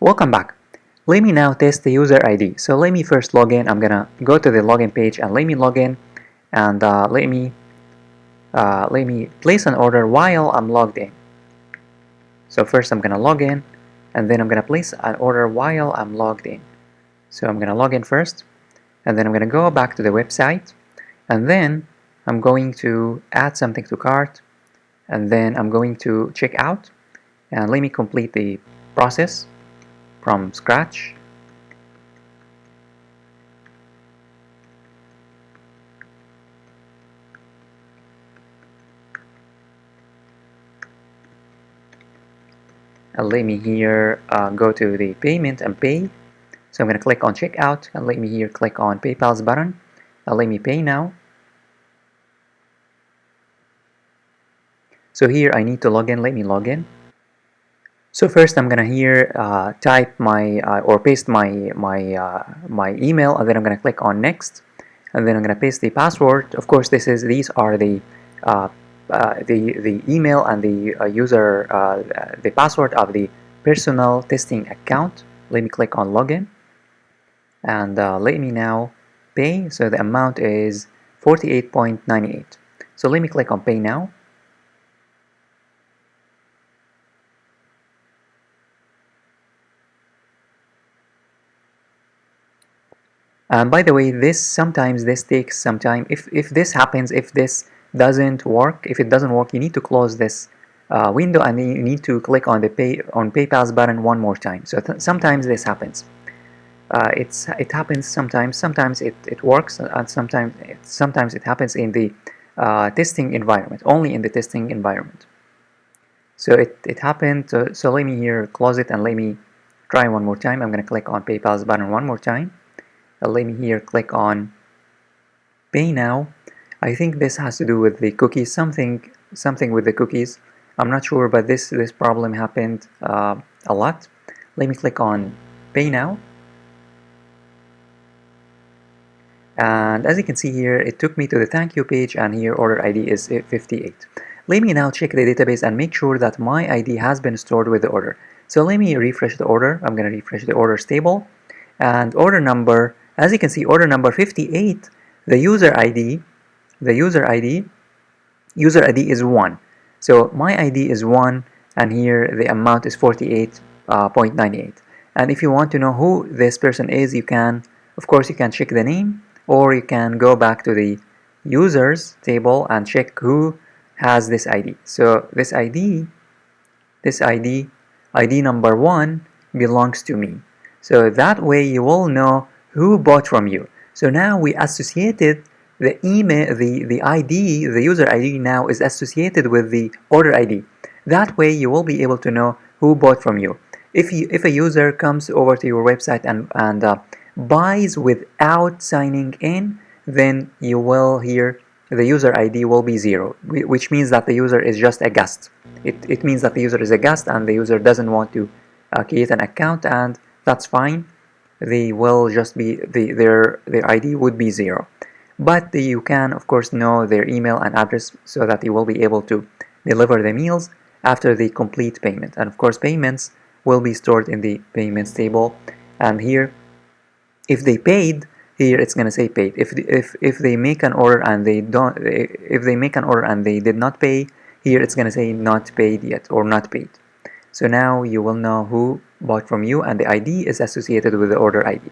Welcome back. Let me now test the user ID. So let me first log in. I'm gonna go to the login page and let me log in, and let me place an order while I'm logged in. So first I'm gonna log in, and then I'm gonna place an order while I'm logged in. So I'm gonna log in first, and then I'm gonna go back to the website, and then I'm going to add something to cart, and then I'm going to check out, and let me complete the process from scratch. And let me here go to the payment and pay. So I'm going to click on checkout, and let me here click on PayPal's button, and let me pay now. So here I need to log in. Let me log in. So first I'm gonna here type my or paste my email, and then I'm gonna click on next, and then I'm gonna paste the password. Of course, these are the email and the user the password of the personal testing account. Let me click on login, and let me now pay. So the amount is 48.98. So let me click on pay now. By the way, sometimes this takes some time. If this happens, if this doesn't work, if it doesn't work, you need to close this window, and then you need to click on the PayPal's button one more time. So sometimes this happens. It happens sometimes. Sometimes it works, and sometimes it happens in the testing environment, only in the testing environment. So it happened. So let me here close it, and let me try one more time. I'm gonna click on PayPal's button one more time. Let me here click on pay now. I think this has to do with the cookies, something with the cookies. I'm not sure, but this problem happened a lot. Let me click on pay now, and as you can see here, it took me to the thank you page, and here order ID is 58. Let me now check the database and make sure that my ID has been stored with the order. So let me refresh the order. I'm going to refresh the orders table, and order number, as you can see, order number 58, the user ID is 1. So my ID is 1, and here the amount is 48.98. And if you want to know who this person is, of course, you can check the name, or you can go back to the users table and check who has this ID. So this ID number 1 belongs to me. So that way you will know who bought from you. So now we associated the email, the ID, the user ID now is associated with the order ID. That way you will be able to know who bought from you. If a user comes over to your website and buys without signing in, then you will hear the user ID will be 0, which means that the user is just a guest. It means that the user is a guest, and the user doesn't want to create an account, and that's fine. They will just be their ID would be 0. But you can of course know their email and address, so that you will be able to deliver the meals after the complete payment. And of course payments will be stored in the payments table, and here if they paid, here it's gonna say paid. If they make an order and they don't, if they make an order and they did not pay, here it's gonna say not paid yet, or not paid. So now you will know who bought from you, and the ID is associated with the order ID.